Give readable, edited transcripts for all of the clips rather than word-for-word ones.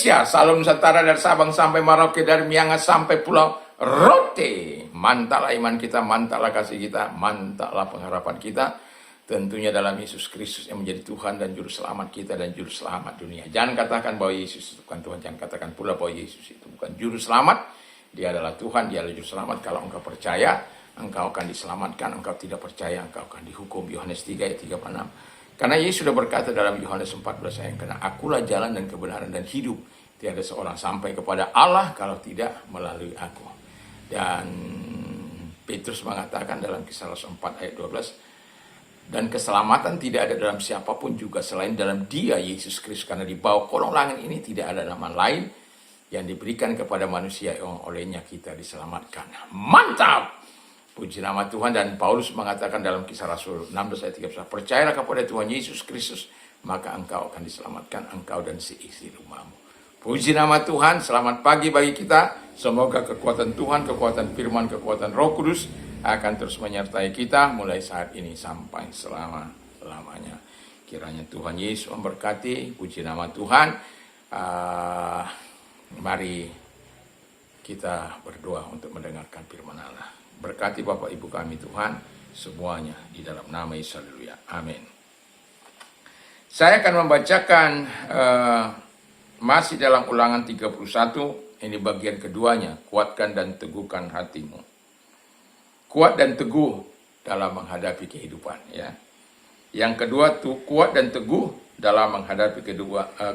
Indonesia, Salom Nusantara dari Sabang sampai Merauke, dari Miangas sampai Pulau Rote. Mantaplah iman kita, mantaplah kasih kita, mantaplah pengharapan kita. Tentunya dalam Yesus Kristus yang menjadi Tuhan dan Juru Selamat kita dan Juru Selamat dunia. Jangan katakan bahwa Yesus itu bukan Tuhan. Jangan katakan pula bahwa Yesus itu bukan Juru Selamat. Dia adalah Tuhan, dia adalah Juru Selamat. Kalau engkau percaya, engkau akan diselamatkan. Engkau tidak percaya, engkau akan dihukum. Yohanes 3 ayat 36. Karena Yesus sudah berkata dalam Yohanes 14 ayat karena akulah jalan dan kebenaran dan hidup. Tiada seorang sampai kepada Allah kalau tidak melalui aku. Dan Petrus mengatakan dalam Kisah Rasul 4 ayat 12, dan keselamatan tidak ada dalam siapapun juga selain dalam Dia, Yesus Kristus. Karena di bawah kolong langit ini tidak ada nama lain yang diberikan kepada manusia yang olehnya kita diselamatkan. Mantap! Puji nama Tuhan. Dan Paulus mengatakan dalam Kisah Rasul 16 ayat 13, percayalah kepada Tuhan Yesus Kristus, maka engkau akan diselamatkan, engkau dan seisi rumahmu. Puji nama Tuhan. Selamat pagi bagi kita. Semoga kekuatan Tuhan, kekuatan firman, kekuatan Roh Kudus akan terus menyertai kita mulai saat ini sampai selama-lamanya. Kiranya Tuhan Yesus memberkati. Puji nama Tuhan. Mari kita berdoa untuk mendengarkan firman Allah. Berkati Bapak Ibu kami Tuhan, semuanya di dalam nama Yesus. Haleluya. Amin. Saya akan membacakan masih dalam Ulangan 31, ini bagian keduanya, kuatkan dan teguhkan hatimu. Kuat dan teguh dalam menghadapi kehidupan, ya. Yang kedua tuh kuat dan teguh dalam menghadapi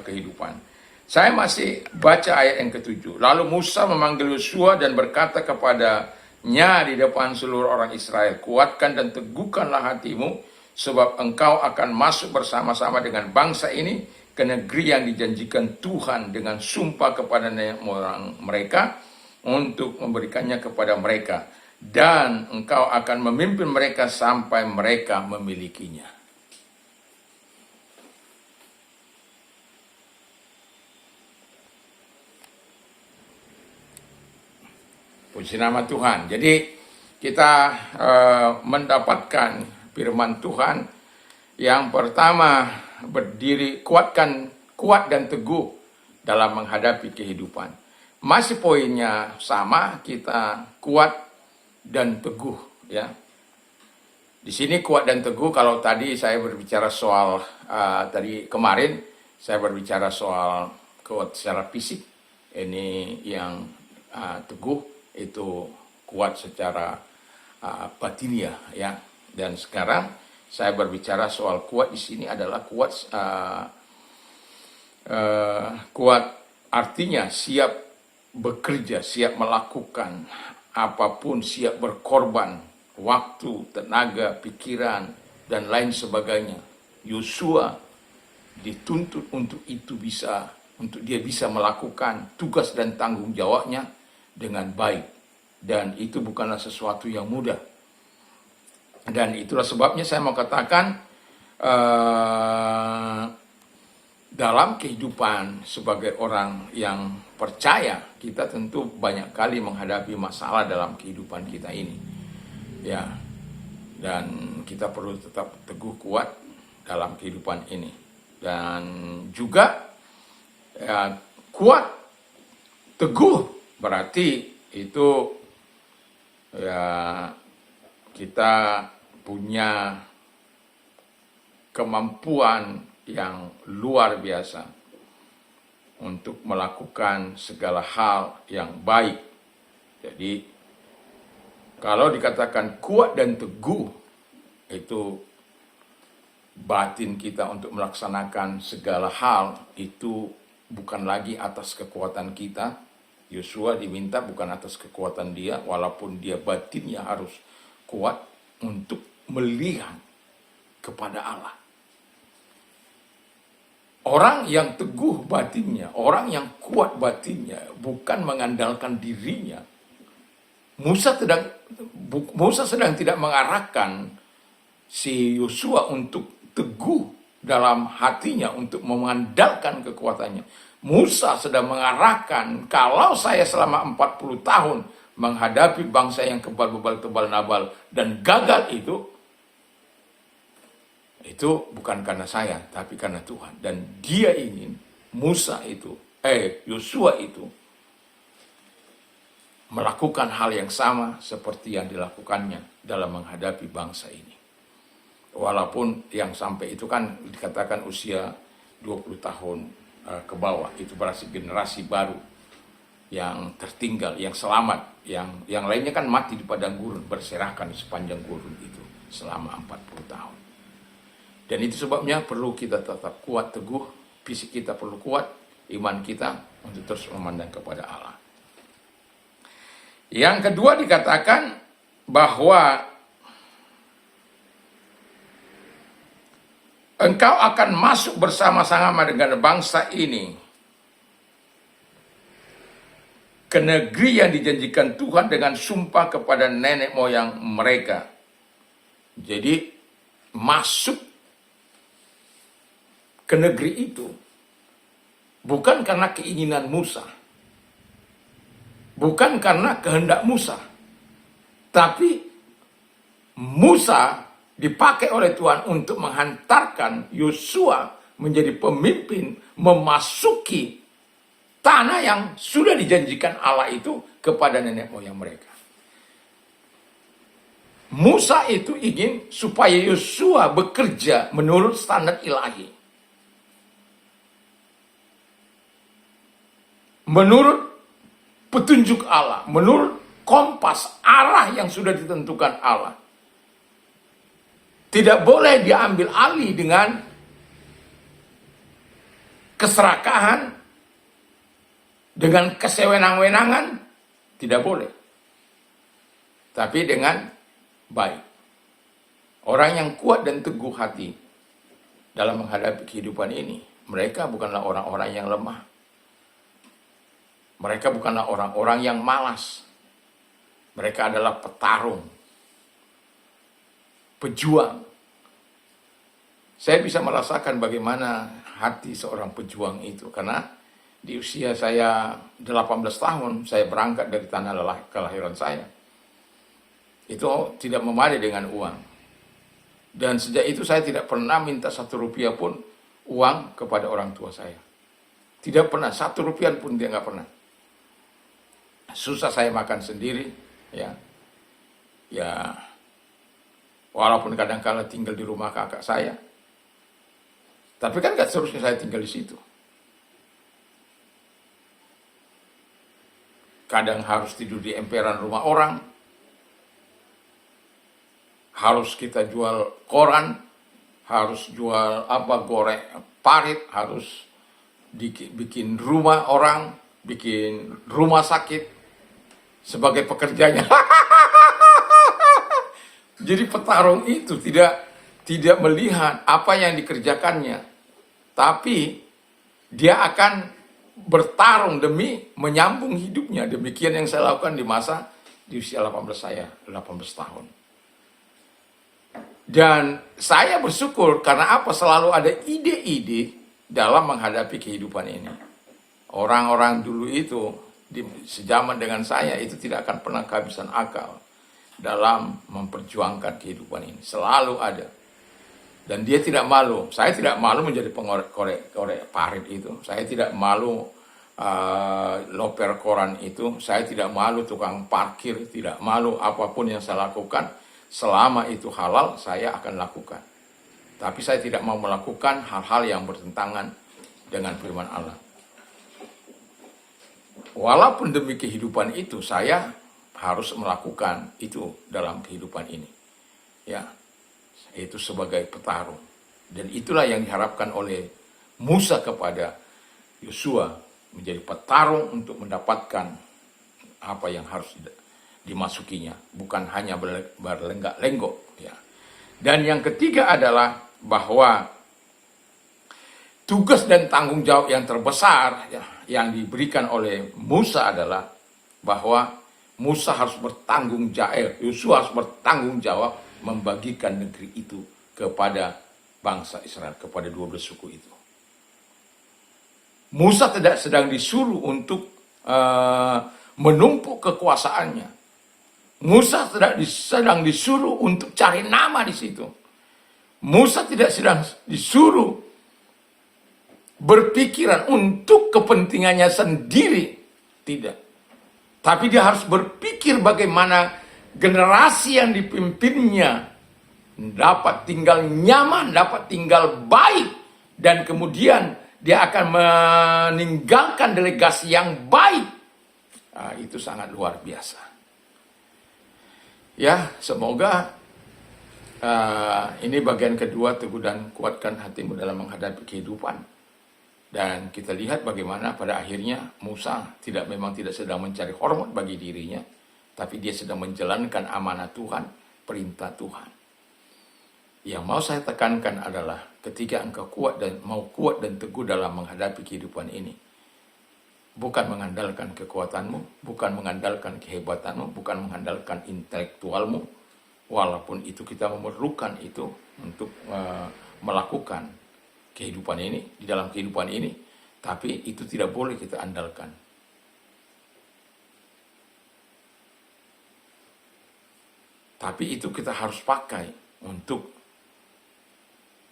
kehidupan. Saya masih baca ayat yang ke-7. Lalu Musa memanggil Yosua dan berkata kepadanya di depan seluruh orang Israel, kuatkan dan teguhkanlah hatimu, sebab engkau akan masuk bersama-sama dengan bangsa ini ke negeri yang dijanjikan Tuhan dengan sumpah kepada nenek moyang mereka untuk memberikannya kepada mereka. Dan engkau akan memimpin mereka sampai mereka memilikinya. Puji nama Tuhan. Jadi kita mendapatkan firman Tuhan yang pertama berdiri, kuat dan teguh dalam menghadapi kehidupan. Masih poinnya sama, kita kuat dan teguh, ya. Di sini kuat dan teguh. Kalau tadi saya berbicara soal tadi kemarin saya berbicara soal kuat secara fisik, ini yang teguh itu kuat secara batiniah, ya. Dan sekarang saya berbicara soal kuat di sini adalah kuat kuat artinya siap bekerja, siap melakukan apapun, siap berkorban waktu, tenaga, pikiran, dan lain sebagainya. Yosua dituntut untuk dia bisa melakukan tugas dan tanggung jawabnya dengan baik. Dan itu bukanlah sesuatu yang mudah. Dan itulah sebabnya saya mau katakan dalam kehidupan sebagai orang yang percaya, kita tentu banyak kali menghadapi masalah dalam kehidupan kita ini, ya. Dan kita perlu tetap teguh kuat dalam kehidupan ini. Dan juga ya, kuat teguh berarti itu ya kita punya kemampuan yang luar biasa untuk melakukan segala hal yang baik. Jadi kalau dikatakan kuat dan teguh, itu batin kita untuk melaksanakan segala hal itu bukan lagi atas kekuatan kita. Yosua diminta bukan atas kekuatan dia, walaupun dia batinnya harus kuat untuk melihat kepada Allah. Orang yang teguh batinnya, orang yang kuat batinnya, bukan mengandalkan dirinya. Musa sedang tidak mengarahkan si Yosua untuk teguh dalam hatinya, untuk mengandalkan kekuatannya. Musa sedang mengarahkan, kalau saya selama 40 tahun menghadapi bangsa yang kebal-bebal, tebal nabal, dan gagal itu bukan karena saya, tapi karena Tuhan. Dan dia ingin Musa itu, Yosua itu melakukan hal yang sama seperti yang dilakukannya dalam menghadapi bangsa ini. Walaupun yang sampai itu kan dikatakan usia 20 tahun ke bawah, itu berarti generasi baru yang tertinggal, yang selamat, yang lainnya kan mati di padang gurun, berserakan sepanjang gurun itu selama 40 tahun. Dan itu sebabnya perlu kita tetap kuat teguh, fisik kita perlu kuat, iman kita untuk terus memandang kepada Allah. Yang kedua dikatakan bahwa engkau akan masuk bersama-sama dengan bangsa ini ke negeri yang dijanjikan Tuhan dengan sumpah kepada nenek moyang mereka. Jadi masuk ke negeri itu bukan karena keinginan Musa, bukan karena kehendak Musa, tapi Musa dipakai oleh Tuhan untuk menghantarkan Yosua menjadi pemimpin memasuki tanah yang sudah dijanjikan Allah itu kepada nenek moyang mereka. Musa itu ingin supaya Yosua bekerja menurut standar ilahi, menurut petunjuk Allah, menurut kompas arah yang sudah ditentukan Allah. Tidak boleh diambil alih dengan keserakahan, dengan kesewenang-wenangan, tidak boleh. Tapi dengan baik. Orang yang kuat dan teguh hati dalam menghadapi kehidupan ini, mereka bukanlah orang-orang yang lemah. Mereka bukanlah orang-orang yang malas. Mereka adalah petarung, pejuang. Saya bisa merasakan bagaimana hati seorang pejuang itu. Karena di usia saya 18 tahun, saya berangkat dari tanah kelahiran saya. Itu tidak memadai dengan uang. Dan sejak itu saya tidak pernah minta 1 rupiah pun uang kepada orang tua saya. Tidak pernah, 1 rupiah pun dia nggak pernah. Susah saya makan sendiri, ya, walaupun kadang-kala tinggal di rumah kakak saya, tapi kan gak seharusnya saya tinggal di situ. Kadang harus tidur di emperan rumah orang, harus kita jual koran, harus jual goreng parit, harus bikin rumah orang, bikin rumah sakit sebagai pekerjanya. Jadi petarung itu tidak melihat apa yang dikerjakannya, tapi dia akan bertarung demi menyambung hidupnya. Demikian yang saya lakukan di usia 18 tahun. Dan saya bersyukur karena apa? Selalu ada ide-ide dalam menghadapi kehidupan ini. Orang-orang dulu itu sejaman dengan saya itu tidak akan pernah kehabisan akal dalam memperjuangkan kehidupan ini. Selalu ada. Dan dia tidak malu. Saya tidak malu menjadi pengorek parit itu. Saya tidak malu loper koran itu. Saya tidak malu tukang parkir. Tidak malu apapun yang saya lakukan. Selama itu halal, saya akan lakukan. Tapi saya tidak mau melakukan hal-hal yang bertentangan dengan firman Allah. Walaupun demi kehidupan itu, saya harus melakukan itu dalam kehidupan ini. Ya, itu sebagai petarung. Dan itulah yang diharapkan oleh Musa kepada Yosua, menjadi petarung untuk mendapatkan apa yang harus dimasukinya, bukan hanya berlenggak-lenggok. Ya. Dan yang ketiga adalah bahwa tugas dan tanggung jawab yang terbesar yang diberikan oleh Musa adalah bahwa Musa harus bertanggung jawab, Yosua harus bertanggung jawab membagikan negeri itu kepada bangsa Israel, kepada 12 suku itu. Musa tidak sedang disuruh untuk menumpuk kekuasaannya. Musa tidak sedang disuruh untuk cari nama di situ. Musa tidak sedang disuruh berpikiran untuk kepentingannya sendiri. Tidak. Tapi dia harus berpikir bagaimana generasi yang dipimpinnya dapat tinggal nyaman, dapat tinggal baik. Dan kemudian dia akan meninggalkan delegasi yang baik. Nah, itu sangat luar biasa. Ya, semoga ini bagian kedua, teguh dan kuatkan hatimu dalam menghadapi kehidupan. Dan kita lihat bagaimana pada akhirnya Musa memang tidak sedang mencari hormat bagi dirinya, tapi dia sedang menjalankan amanat Tuhan, perintah Tuhan. Yang mau saya tekankan adalah ketika engkau mau kuat dan teguh dalam menghadapi kehidupan ini, bukan mengandalkan kekuatanmu, bukan mengandalkan kehebatanmu, bukan mengandalkan intelektualmu, walaupun itu kita memerlukan itu untuk melakukan kehidupan ini, di dalam kehidupan ini, tapi itu tidak boleh kita andalkan. Tapi itu kita harus pakai untuk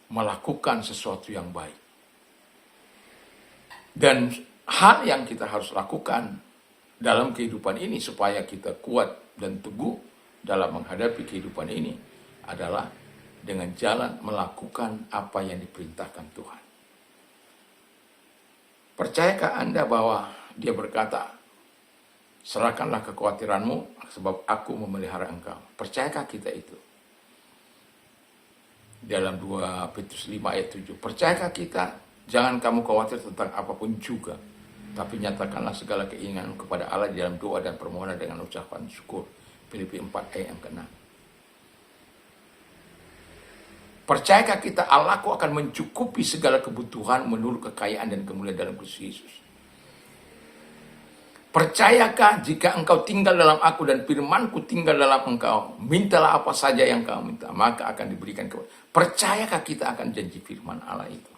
melakukan sesuatu yang baik. Dan hal yang kita harus lakukan dalam kehidupan ini supaya kita kuat dan teguh dalam menghadapi kehidupan ini adalah dengan jalan melakukan apa yang diperintahkan Tuhan. Percayakah Anda bahwa dia berkata, serahkanlah kekhawatiranmu sebab aku memelihara engkau. Percayakah kita itu? Dalam 2 Petrus 5 ayat 7. Percayakah kita? Jangan kamu khawatir tentang apapun juga, tapi nyatakanlah segala keinginanmu kepada Allah di dalam doa dan permohonan dengan ucapan syukur. Filipi 4 ayat yang ke-6. Percayakah kita Allahku akan mencukupi segala kebutuhan menurut kekayaan dan kemuliaan dalam Kristus Yesus? Percayakah jika engkau tinggal dalam aku dan firmanku tinggal dalam engkau, mintalah apa saja yang kau minta, maka akan diberikan kepada. Percayakah kita akan janji firman Allah itu?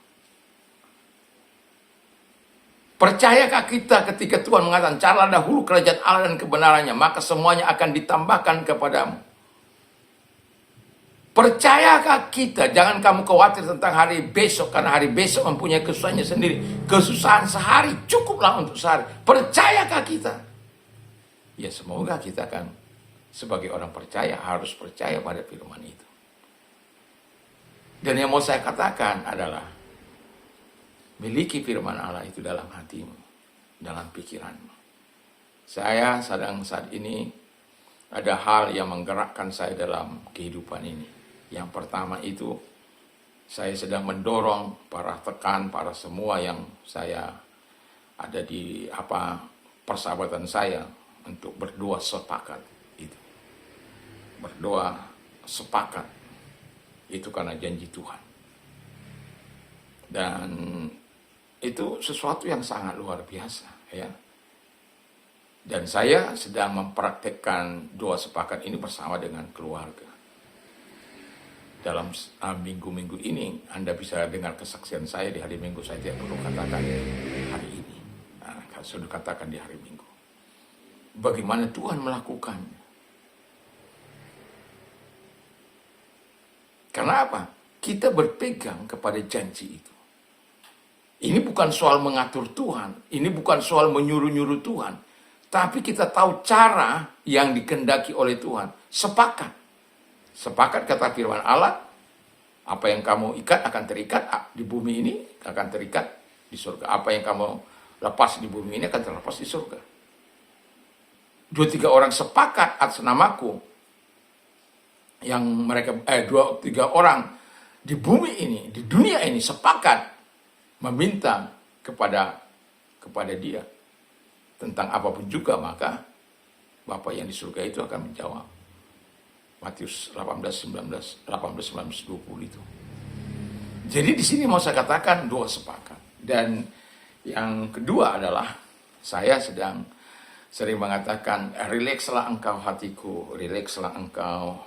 Percayakah kita ketika Tuhan mengatakan, carilah dahulu kerajaan Allah dan kebenarannya, maka semuanya akan ditambahkan kepadamu? Percayakah kita, jangan kamu khawatir tentang hari besok, karena hari besok mempunyai kesusahannya sendiri. Kesusahan sehari cukuplah untuk sehari. Percayakah kita? Ya, semoga kita akan sebagai orang percaya harus percaya pada firman itu. Dan yang mau saya katakan adalah, miliki firman Allah itu dalam hatimu, dalam pikiranmu. Saya sedang saat ini ada hal yang menggerakkan saya dalam kehidupan ini. Yang pertama itu, saya sedang mendorong para rekan, para semua yang saya ada di persahabatan saya untuk berdoa sepakat itu. Berdoa sepakat itu karena janji Tuhan. Dan itu sesuatu yang sangat luar biasa, ya. Dan saya sedang mempraktekkan doa sepakat ini bersama dengan keluarga. Dalam minggu-minggu ini, Anda bisa dengar kesaksian saya di hari Minggu. Saya tidak perlu katakan hari ini. Nah, sudah katakan di hari Minggu. Bagaimana Tuhan melakukannya. Karena apa? Kita berpegang kepada janji itu. Ini bukan soal mengatur Tuhan. Ini bukan soal menyuruh-nyuruh Tuhan. Tapi kita tahu cara yang dikehendaki oleh Tuhan. Sepakat. Sepakat kata firman Allah, apa yang kamu ikat akan terikat di bumi ini, akan terikat di surga. Apa yang kamu lepas di bumi ini akan terlepas di surga. 2-3 orang sepakat atas namaku, yang mereka 2-3 orang di bumi ini, di dunia ini sepakat meminta kepada dia tentang apapun juga, maka Bapa yang di surga itu akan menjawab. Matius 18, 19, 20 itu. Jadi di sini mau saya katakan doa sepakat. Dan yang kedua adalah saya sedang sering mengatakan, rilekslah engkau hatiku, rilekslah engkau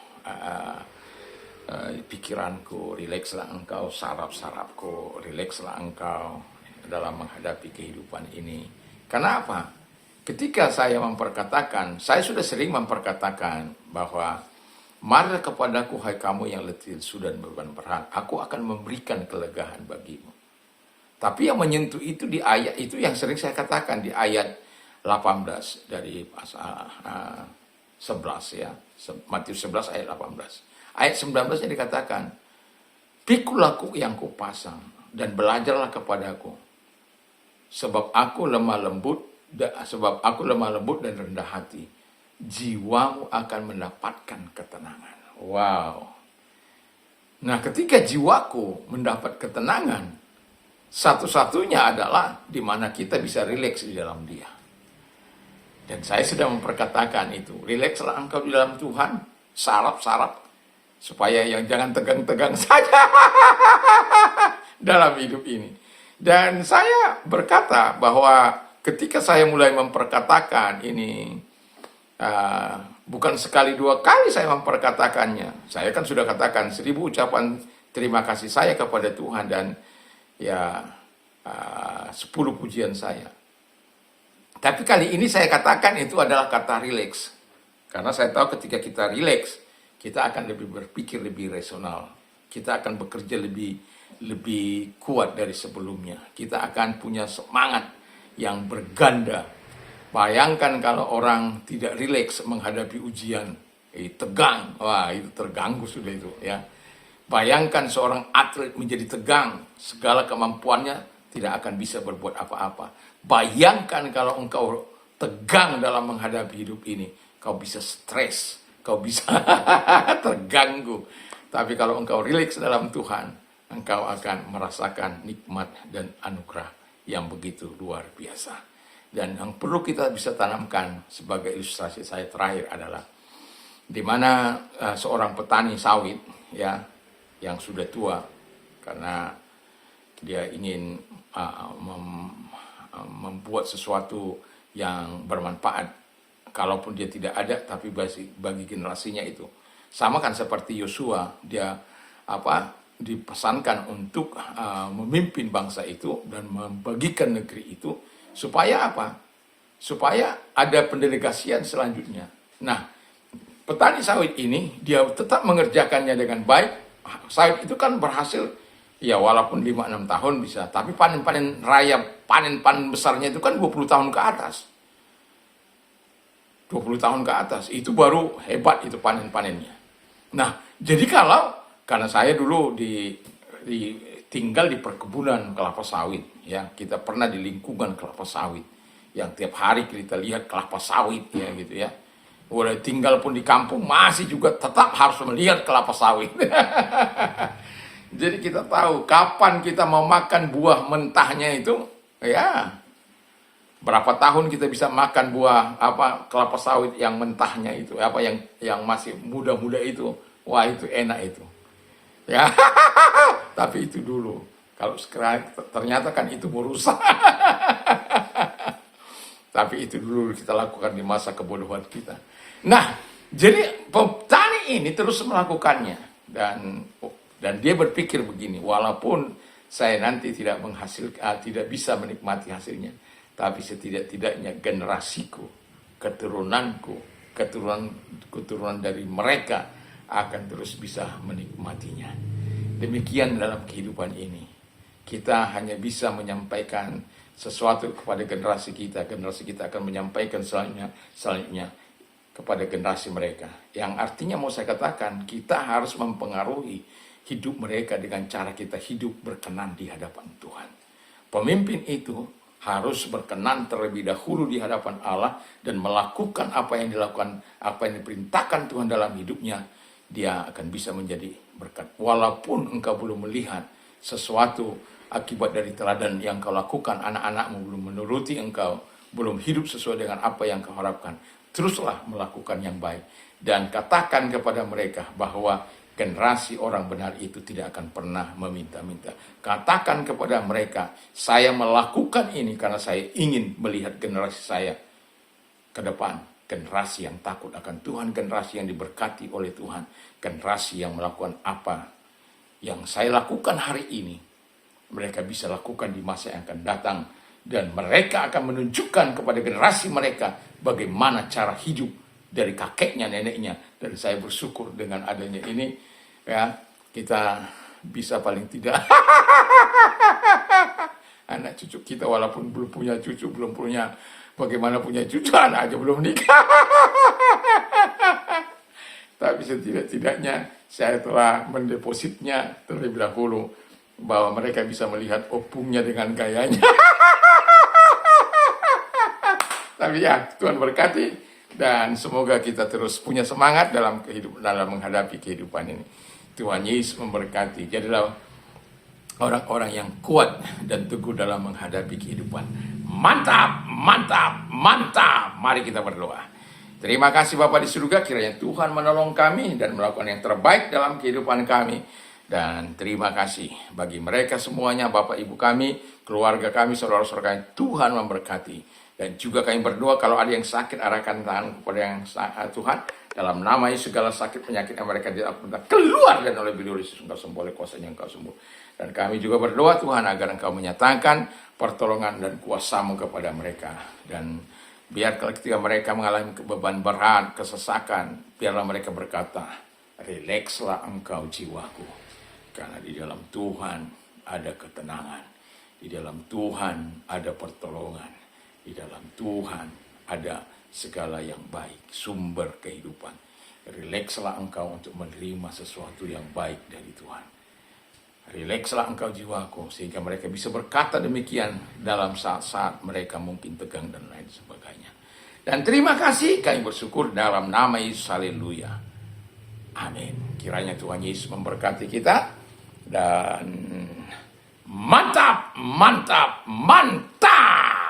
pikiranku, rilekslah engkau saraf-sarafku, rilekslah engkau dalam menghadapi kehidupan ini. Kenapa? Ketika saya memperkatakan, saya sudah sering memperkatakan bahwa marilah kepadaku hai kamu yang letih lesu dan beban berat, aku akan memberikan kelegaan bagimu. Tapi yang menyentuh itu di ayat itu yang sering saya katakan di ayat 18 dari pasal 11 ya. Matius 11 ayat 18. Ayat 19 yang dikatakan, "Pikulah yang kupasang dan belajarlah kepadaku, sebab aku lemah lembut dan rendah hati. Jiwamu akan mendapatkan ketenangan." Wow. Nah, ketika jiwaku mendapat ketenangan, satu-satunya adalah di mana kita bisa rileks di dalam Dia. Dan saya sudah memperkatakan itu, rilekslah engkau di dalam Tuhan, sarap-sarap, supaya yang jangan tegang-tegang saja dalam hidup ini. Dan saya berkata bahwa ketika saya mulai memperkatakan ini, bukan sekali dua kali saya memperkatakannya. Saya kan sudah katakan 1000 ucapan terima kasih saya kepada Tuhan dan ya 10 pujian saya. Tapi kali ini saya katakan itu adalah kata rileks. Karena saya tahu ketika kita rileks, kita akan lebih berpikir lebih rasional. Kita akan bekerja lebih kuat dari sebelumnya. Kita akan punya semangat yang berganda. Bayangkan kalau orang tidak rileks menghadapi ujian, tegang, wah itu terganggu sudah itu ya. Bayangkan seorang atlet menjadi tegang, segala kemampuannya tidak akan bisa berbuat apa-apa. Bayangkan kalau engkau tegang dalam menghadapi hidup ini, kau bisa stres, kau bisa terganggu. Tapi kalau engkau rileks dalam Tuhan, engkau akan merasakan nikmat dan anugerah yang begitu luar biasa. Dan yang perlu kita bisa tanamkan sebagai ilustrasi saya terakhir adalah di mana seorang petani sawit ya yang sudah tua karena dia ingin membuat sesuatu yang bermanfaat, kalaupun dia tidak ada, tapi bagi generasinya itu. Sama kan seperti Yosua, dia dipesankan untuk memimpin bangsa itu dan membagikan negeri itu supaya apa? Supaya ada pendelegasian selanjutnya. Nah, petani sawit ini dia tetap mengerjakannya dengan baik. Sawit itu kan berhasil ya walaupun 5-6 tahun bisa, tapi panen-panen raya, panen-panen besarnya itu kan 20 tahun ke atas. 20 tahun ke atas, itu baru hebat itu panen-panennya. Nah, jadi karena saya dulu tinggal di perkebunan kelapa sawit, ya kita pernah di lingkungan kelapa sawit, yang tiap hari kita lihat kelapa sawit, ya gitu ya. Udah tinggal pun di kampung masih juga tetap harus melihat kelapa sawit. Jadi kita tahu kapan kita mau makan buah mentahnya itu, ya berapa tahun kita bisa makan buah kelapa sawit yang mentahnya itu, yang masih muda-muda itu, wah itu enak itu. Ya, tapi itu dulu. Kalau sekarang ternyata kan itu merusak. Tapi itu dulu kita lakukan di masa kebodohan kita. Nah, jadi petani ini terus melakukannya dan dia berpikir begini, walaupun saya nanti tidak bisa menikmati hasilnya, tapi setidak-tidaknya generasiku, keturunan dari mereka akan terus bisa menikmatinya. Demikian dalam kehidupan ini. Kita hanya bisa menyampaikan sesuatu kepada generasi kita akan menyampaikan selanjutnya kepada generasi mereka. Yang artinya mau saya katakan, kita harus mempengaruhi hidup mereka dengan cara kita hidup berkenan di hadapan Tuhan. Pemimpin itu harus berkenan terlebih dahulu di hadapan Allah dan melakukan apa yang diperintahkan Tuhan dalam hidupnya. Dia akan bisa menjadi berkat. Walaupun engkau belum melihat sesuatu akibat dari teladan yang kau lakukan, anak-anakmu belum menuruti engkau, belum hidup sesuai dengan apa yang kau harapkan, teruslah melakukan yang baik. Dan katakan kepada mereka bahwa generasi orang benar itu tidak akan pernah meminta-minta. Katakan kepada mereka, saya melakukan ini karena saya ingin melihat generasi saya ke depan. Generasi yang takut akan Tuhan, generasi yang diberkati oleh Tuhan, generasi yang melakukan apa yang saya lakukan hari ini, mereka bisa lakukan di masa yang akan datang. Dan mereka akan menunjukkan kepada generasi mereka bagaimana cara hidup dari kakeknya, neneknya. Dan saya bersyukur dengan adanya ini, ya kita bisa paling tidak anak cucu kita, walaupun belum punya cucu, belum punya bagaimana punya cucu, anak aja belum nikah. Tapi setidak-tidaknya saya telah mendepositnya terlebih dahulu bahwa mereka bisa melihat opungnya dengan gayanya. Tapi ya, Tuhan berkati dan semoga kita terus punya semangat dalam menghadapi kehidupan ini. Tuhan Yesus memberkati. Jadilah orang-orang yang kuat dan teguh dalam menghadapi kehidupan. Mantap, mantap, mantap. Mari kita berdoa. Terima kasih Bapa di surga, kiranya Tuhan menolong kami dan melakukan yang terbaik dalam kehidupan kami. Dan terima kasih bagi mereka semuanya, Bapak Ibu kami, keluarga kami, saudara-saudara kami, Tuhan memberkati. Dan juga kami berdoa kalau ada yang sakit, arahkan tangan kepada yang Tuhan. Dalam nama Yesus, segala sakit penyakit yang mereka keluar dan oleh beliau Yesus engkau sembuh, oleh kuasanya engkau sembuh. Dan kami juga berdoa Tuhan agar engkau menyatakan pertolongan dan kuasa-Mu kepada mereka. Dan biar ketika mereka mengalami beban berat, kesesakan, biarlah mereka berkata, rilekslah engkau jiwaku. Karena di dalam Tuhan ada ketenangan. Di dalam Tuhan ada pertolongan. Di dalam Tuhan ada segala yang baik, sumber kehidupan. Rilekslah engkau untuk menerima sesuatu yang baik dari Tuhan. Rilekslah engkau jiwaku, sehingga mereka bisa berkata demikian dalam saat-saat mereka mungkin tegang dan lain sebagainya. Dan terima kasih, kami bersyukur dalam nama Yesus, haleluya. Amin. Kiranya Tuhan Yesus memberkati kita. Dan mantap, mantap, mantap.